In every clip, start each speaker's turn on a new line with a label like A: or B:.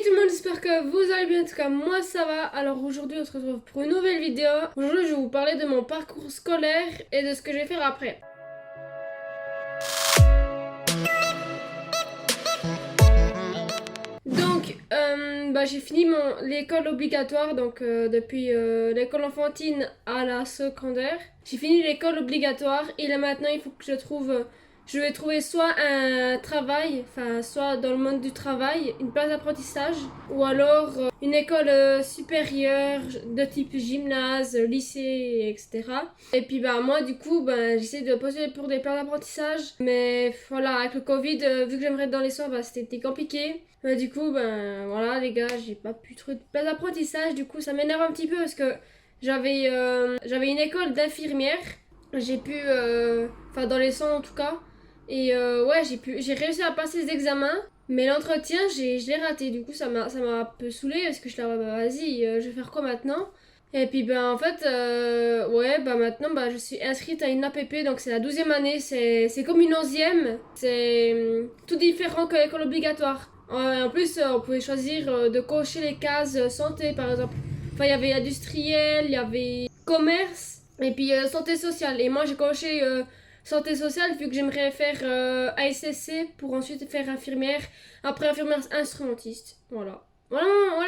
A: tout le monde, j'espère que vous allez bien, en tout cas moi ça va. Alors aujourd'hui on se retrouve pour une nouvelle vidéo. Aujourd'hui je vais vous parler de mon parcours scolaire et de ce que je vais faire après. Donc j'ai fini l'école obligatoire, donc depuis l'école enfantine à la secondaire. J'ai fini l'école obligatoire et là maintenant il faut que je vais trouver soit un travail, enfin soit dans le monde du travail, une place d'apprentissage, ou alors une école supérieure de type gymnase, lycée, etc. Et puis moi du coup j'essaie de postuler pour des places d'apprentissage, mais voilà, avec le Covid, vu que j'aimerais être dans les soins, c'était compliqué. Du coup voilà les gars, j'ai pas pu trouver de place d'apprentissage, du coup ça m'énerve un petit peu parce que j'avais une école d'infirmière, j'ai pu, enfin dans les soins en tout cas. Et ouais, j'ai réussi à passer les examens, mais l'entretien, je l'ai raté. Du coup, ça m'a un peu saoulée parce que je suis là, vas-y, je vais faire quoi maintenant? Et puis, en fait, ouais, maintenant, je suis inscrite à une APP, donc c'est la 12e année, c'est comme une 11e, c'est tout différent que l'école obligatoire. En plus, on pouvait choisir de cocher les cases santé, par exemple. Enfin, il y avait industriel, il y avait commerce, et puis santé sociale. Et moi, j'ai coché santé sociale, vu que j'aimerais faire ASSC pour ensuite faire infirmière, après infirmière instrumentiste. Voilà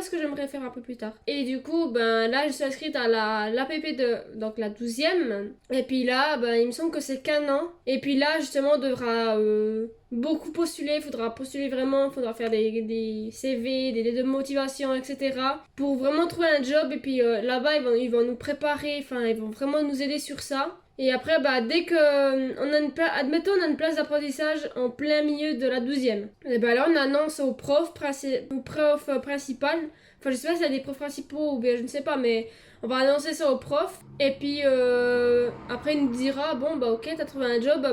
A: ce que j'aimerais faire un peu plus tard. Et du coup, là, je suis inscrite à l'APP donc la 12e. Et puis là, il me semble que c'est qu'un an. Et puis là, justement, on devra beaucoup postuler. Il faudra postuler vraiment, il faudra faire des CV, des lettres de motivation, etc. Pour vraiment trouver un job. Et puis là-bas, ils vont nous préparer, enfin, ils vont vraiment nous aider sur ça. Et après, dès que admettons, on a une place d'apprentissage en plein milieu de la 12e. Et là, on annonce au prof principal. Enfin, je sais pas s'il y a des profs principaux ou bien je ne sais pas, mais on va annoncer ça au prof. Et puis, après, il nous dira, bon, ok, t'as trouvé un job,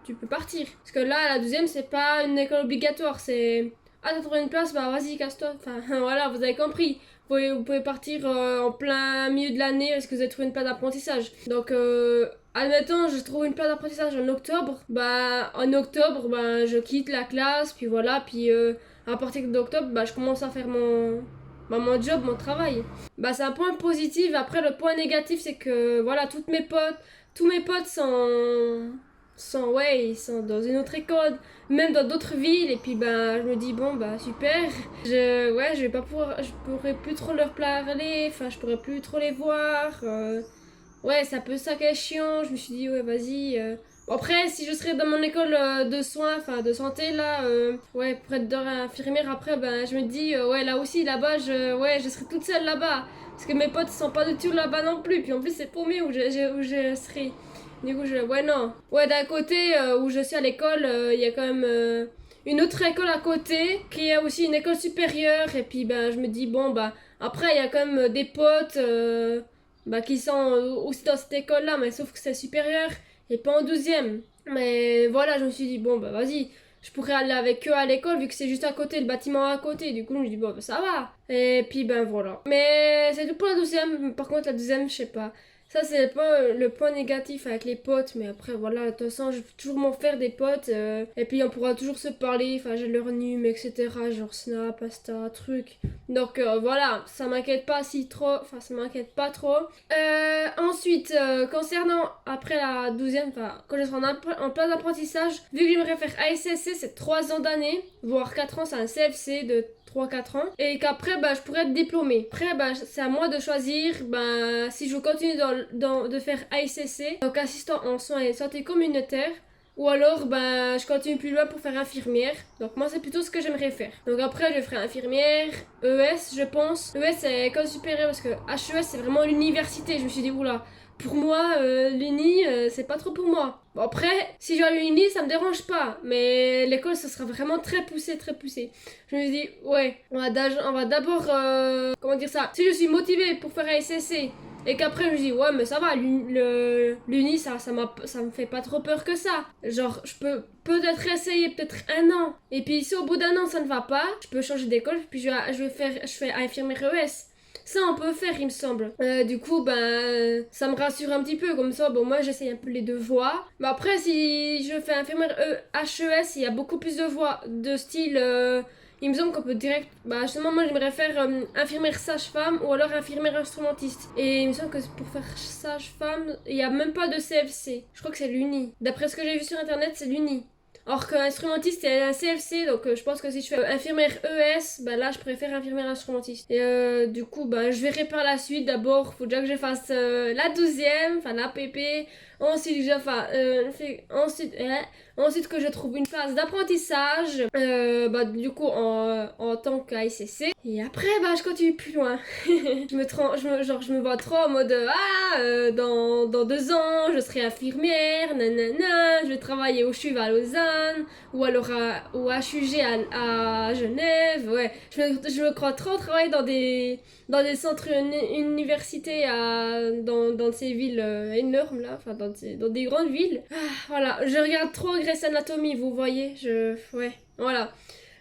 A: tu peux partir. Parce que là, la 12e, c'est pas une école obligatoire, c'est... Ah, t'as trouvé une place, vas-y, casse-toi. Enfin, voilà, vous avez compris. Vous pouvez partir en plein milieu de l'année parce que vous avez trouvé une place d'apprentissage. Donc, admettons, je trouve une place d'apprentissage en octobre. En octobre, je quitte la classe, puis voilà. Puis à partir d'octobre, je commence à faire mon job, mon travail. C'est un point positif. Après, le point négatif, c'est que voilà, tous mes potes ils sont dans une autre école, même dans d'autres villes, et puis je me dis bon super, je pourrais plus trop leur parler, enfin je pourrais plus trop les voir, ouais c'est un peu ça qui est chiant, je me suis dit ouais vas-y, après si je serais dans mon école de soins, enfin de santé là, ouais pour être infirmière après, je me dis ouais là aussi là-bas, je serais toute seule là-bas, parce que mes potes sont pas du tout là-bas non plus, puis en plus c'est paumé où je serais. Du coup, ouais, non. Ouais, d'un côté où je suis à l'école, il y a quand même une autre école à côté qui est aussi une école supérieure. Et puis, je me dis, bon, après, il y a quand même des potes qui sont aussi dans cette école-là, mais sauf que c'est supérieur et pas en 12e. Mais voilà, je me suis dit, bon, vas-y, je pourrais aller avec eux à l'école vu que c'est juste à côté, le bâtiment à côté. Du coup, je me dis, bon, ça va. Et puis, voilà. Mais c'est tout pour la 12e. Par contre, la 12e, je sais pas. Ça, c'est le point négatif avec les potes, mais après, voilà, de toute façon, je vais toujours m'en faire des potes, et puis on pourra toujours se parler, enfin, j'ai leur num, etc., genre Snap, Insta, truc. Donc, voilà, ça m'inquiète pas ça m'inquiète pas trop. Ensuite, concernant après la 12e, enfin, quand je serai en place d'apprentissage, vu que j'aimerais faire ASSC, c'est 3 ans d'année, voire 4 ans, c'est un CFC de 3-4 ans, et qu'après je pourrais être diplômée. Après c'est à moi de choisir si je veux continuer de faire ASSC, donc assistant en soins et santé communautaire, ou alors je continue plus loin pour faire infirmière. Donc moi c'est plutôt ce que j'aimerais faire. Donc après je ferai infirmière, ES je pense. ES c'est école supérieure parce que HES c'est vraiment l'université. Je me suis dit oula, pour moi, l'uni, c'est pas trop pour moi. Bon, après, si je vais à l'uni, ça me dérange pas. Mais l'école, ça sera vraiment très poussé, très poussé. Je me dis, ouais, on va d'abord, comment dire ça, si je suis motivée pour faire ASSC, et qu'après je me dis, ouais, mais ça va, l'uni, ça me fait pas trop peur que ça. Genre, je peux peut-être essayer peut-être un an. Et puis si au bout d'un an, ça ne va pas, je peux changer d'école, puis je fais infirmière ES. Ça, on peut faire, il me semble. Du coup, ça me rassure un petit peu. Comme ça, moi, j'essaye un peu les deux voies. Mais après, si je fais infirmière HES, il y a beaucoup plus de voies. De style, il me semble qu'on peut direct... Bah justement moi j'aimerais faire infirmière sage-femme ou alors infirmière instrumentiste. Et il me semble que pour faire sage-femme, il n'y a même pas de CFC. Je crois que c'est l'Uni. D'après ce que j'ai vu sur internet, c'est l'Uni. Or qu'instrumentiste c'est un CFC, donc je pense que si je fais infirmière ES, bah là je préfère infirmière instrumentiste. Et du coup bah je verrai par la suite. D'abord faut déjà que je fasse la 12e, enfin la PP. Ensuite ensuite que je trouve une place d'apprentissage, bah du coup en tant qu'ASCC. Et après bah je continue plus loin. je me vois trop en mode dans 2 ans je serai infirmière, nanana, je vais travailler au CHUV à Lausanne ou alors au HUG à Genève. Ouais, je me crois trop travailler dans des centres universités dans ces villes énormes là, enfin dans des grandes villes. Voilà, je regarde trop Grey's Anatomy, vous voyez, ouais, voilà.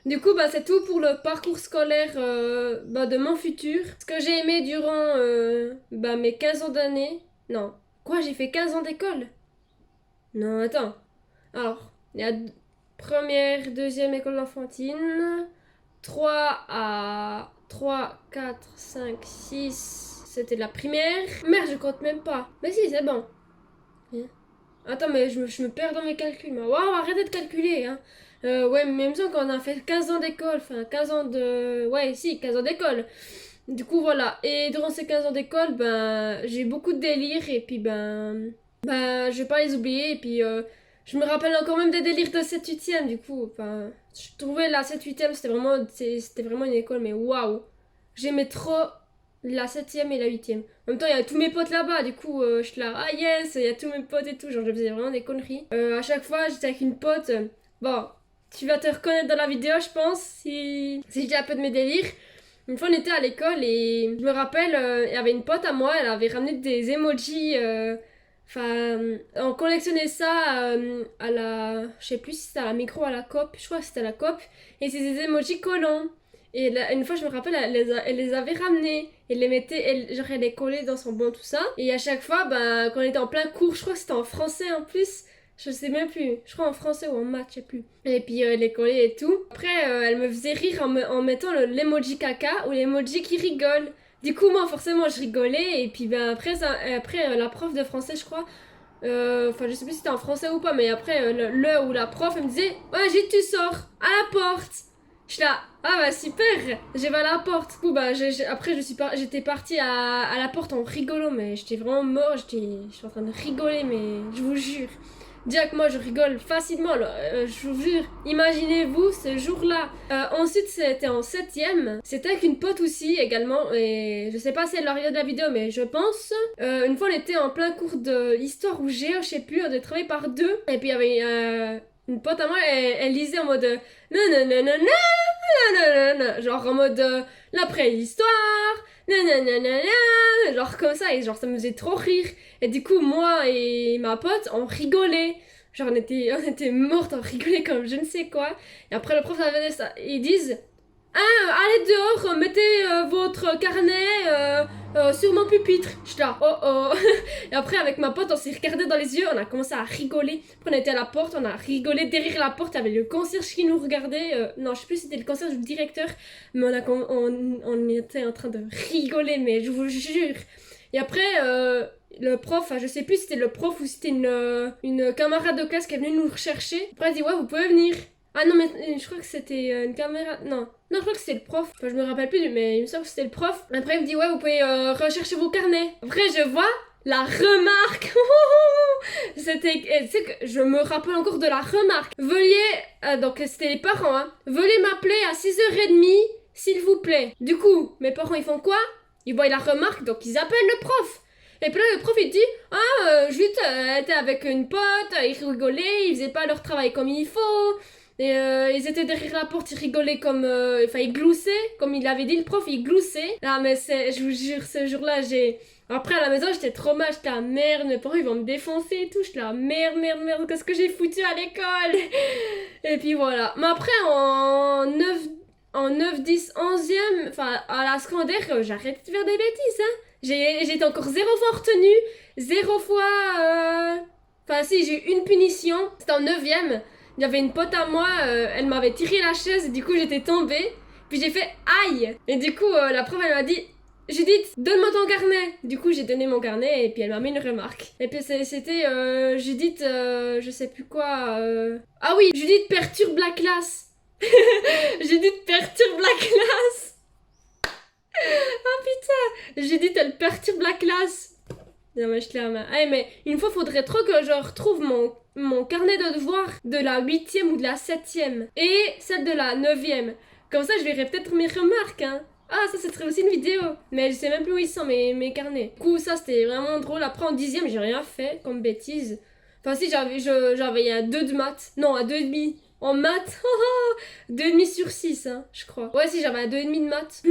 A: Du coup, bah, c'est tout pour le parcours scolaire de mon futur. Ce que j'ai aimé durant mes 15 ans d'année. Non. Quoi, j'ai fait 15 ans d'école? Non, attends. Alors, il y a première, deuxième école d'enfantine. 3, 4, 5, 6. C'était la primaire. Merde, je compte même pas. Mais si, c'est bon. Attends, mais je me perds dans mes calculs. Waouh, arrêtez de calculer, hein. Ouais, mais même ça, quand on a fait 15 ans d'école, enfin 15 ans de... Ouais, si, 15 ans d'école. Du coup, voilà. Et durant ces 15 ans d'école, ben, j'ai eu beaucoup de délires. Et puis, je vais pas les oublier. Et puis, je me rappelle encore même des délires de 7-8e. Du coup, enfin, je trouvais la 7-8e, c'était vraiment une école, mais waouh. J'aimais trop la 7e et la 8e. En même temps, il y a tous mes potes là-bas, du coup, je suis là, ah yes, il y a tous mes potes et tout, genre je faisais vraiment des conneries. À chaque fois, j'étais avec une pote, bon, tu vas te reconnaître dans la vidéo, je pense, si je dis un peu de mes délires. Une fois, on était à l'école et je me rappelle, il y avait une pote à moi, elle avait ramené des emojis, on collectionnait ça à la, je sais plus si c'était à la micro, à la COP, je crois que c'était à la COP, et c'est des emojis collants. Et là, une fois, je me rappelle, elle les avait ramenés. Elle les mettait, elle les collait dans son banc, tout ça. Et à chaque fois, quand on était en plein cours, je crois que c'était en français en plus. Je sais même plus. Je crois en français ou en maths, je sais plus. Et puis, elle les collait et tout. Après, elle me faisait rire en mettant l'emoji caca ou l'emoji qui rigole. Du coup, moi, forcément, je rigolais. Et puis, après, la prof de français, je crois... je sais plus si c'était en français ou pas, mais après, ou la prof, elle me disait « Ouais, Gilles, tu sors, à la porte !» Je suis là, ah bah super, j'ai à la porte. Du coup, après, j'étais partie à la porte en rigolant, mais j'étais vraiment mort, j'étais en train de rigoler, mais je vous jure. Déjà que moi, je rigole facilement, alors, je vous jure. Imaginez-vous ce jour-là. Ensuite, c'était en 7e. C'était avec une pote aussi, également, et je sais pas si elle a regardé la vidéo, mais je pense. Une fois, on était en plein cours de histoire ou géo, je sais plus, on devait travailler par 2. Et puis, il y avait une pote à moi, elle lisait en mode non, non, non, non, non, non, non, genre en mode la préhistoire, non, non, non, non, non, genre comme ça, et genre ça me faisait trop rire. Et du coup, moi et ma pote, on rigolait. Genre on était mortes, on rigolait comme je ne sais quoi. Et après, le prof avait ça, ils disent allez dehors, mettez votre carnet sur mon pupitre. J'étais là, oh oh. Et après, avec ma pote, on s'est regardé dans les yeux, on a commencé à rigoler. Après, on était à la porte, on a rigolé. Derrière la porte, il y avait le concierge qui nous regardait. Non, je sais plus si c'était le concierge ou le directeur, mais on était en train de rigoler, mais je vous jure. Et après, le prof, je sais plus si c'était le prof ou si c'était une camarade de classe qui est venue nous rechercher. Après, elle dit, ouais, vous pouvez venir. Ah non, mais je crois que c'était une caméra... Non, je crois que c'était le prof. Enfin, je me rappelle plus, mais il me semble que c'était le prof. Après, il me dit, ouais, vous pouvez rechercher vos carnets. Après, je vois la remarque. C'était... Tu sais que je me rappelle encore de la remarque. Veuillez... donc, c'était les parents, hein. Veuillez m'appeler à 6h30, s'il vous plaît. Du coup, mes parents, ils font quoi? Ils voient la remarque, donc ils appellent le prof. Et puis là, le prof, il dit, Juliette était avec une pote, ils rigolaient, ils faisaient pas leur travail comme il faut... Et ils étaient derrière la porte, ils rigolaient comme... ils gloussaient, comme il avait dit le prof, ils gloussaient. Ah mais je vous jure, ce jour-là, Après à la maison, j'étais trop mal, j'étais la merde, mes parents ils vont me défoncer et tout. J'étais la merde, qu'est-ce que j'ai foutu à l'école? Et puis voilà. Mais après, en 9, 10, 11e, enfin à la secondaire, j'arrête de faire des bêtises, hein. J'étais encore 0 fois retenue, 0 fois... Enfin si, j'ai eu une punition, c'était en 9e. il y avait une pote à moi, elle m'avait tiré la chaise et du coup j'étais tombée. Puis j'ai fait aïe. Et du coup la prof elle m'a dit Judith, donne-moi ton carnet. Du coup j'ai donné mon carnet et puis elle m'a mis une remarque. Et puis c'était Judith, je sais plus quoi. Ah oui, Judith perturbe la classe. Judith perturbe la classe. Oh putain, Judith elle perturbe la classe. Non mais je clairement. Ah mais une fois faudrait trop que je retrouve mon carnet de devoirs de la 8e ou de la 7e et celle de la 9e. Comme ça je verrai peut-être mes remarques hein. Ah ça serait aussi une vidéo. Mais je sais même plus où ils sont mes carnets. Du coup ça c'était vraiment drôle. Après en 10e j'ai rien fait comme bêtise. Enfin si j'avais un 2 de maths. Non un 2,5. En maths, 2,5 sur 6, hein, je crois. Ouais, si, j'avais un 2,5 de maths.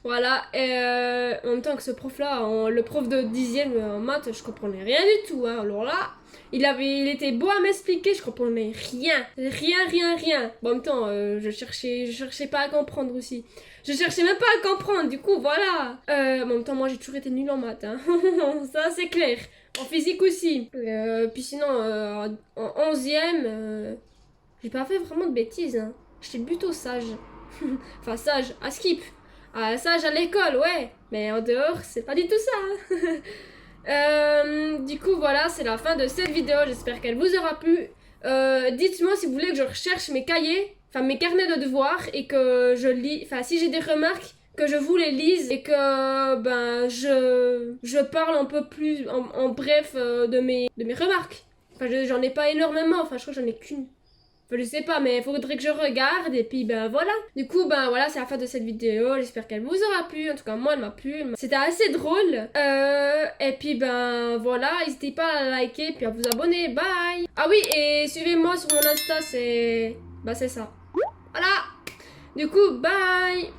A: Voilà, et en même temps que ce prof-là, le prof de 10e en maths, je comprenais rien du tout, hein. Alors là, il était beau à m'expliquer, je comprenais rien. Rien. Bon, en même temps, je cherchais pas à comprendre aussi. Je cherchais même pas à comprendre, du coup, voilà. En même temps, moi, j'ai toujours été nulle en maths, hein. Ça, c'est clair. En physique aussi. Puis sinon, en 11e, j'ai pas fait vraiment de bêtises, hein. J'étais plutôt sage. Enfin, sage, à skip. Sage à l'école, ouais. Mais en dehors, c'est pas du tout ça. Du coup, voilà, c'est la fin de cette vidéo. J'espère qu'elle vous aura plu. Dites-moi si vous voulez que je recherche mes cahiers, enfin mes carnets de devoirs, et que je lis, enfin si j'ai des remarques, que je vous les lise et que ben je parle un peu plus en bref de mes remarques. Enfin j'en ai pas énormément, enfin je crois que j'en ai qu'une. Enfin, je sais pas, mais il faudrait que je regarde et puis ben voilà. Du coup ben voilà, c'est la fin de cette vidéo. J'espère qu'elle vous aura plu. En tout cas moi elle m'a plu. C'était assez drôle. Et puis ben voilà, n'hésitez pas à liker puis à vous abonner. Bye. Ah oui, et suivez-moi sur mon Insta, c'est ça. Voilà. Du coup bye.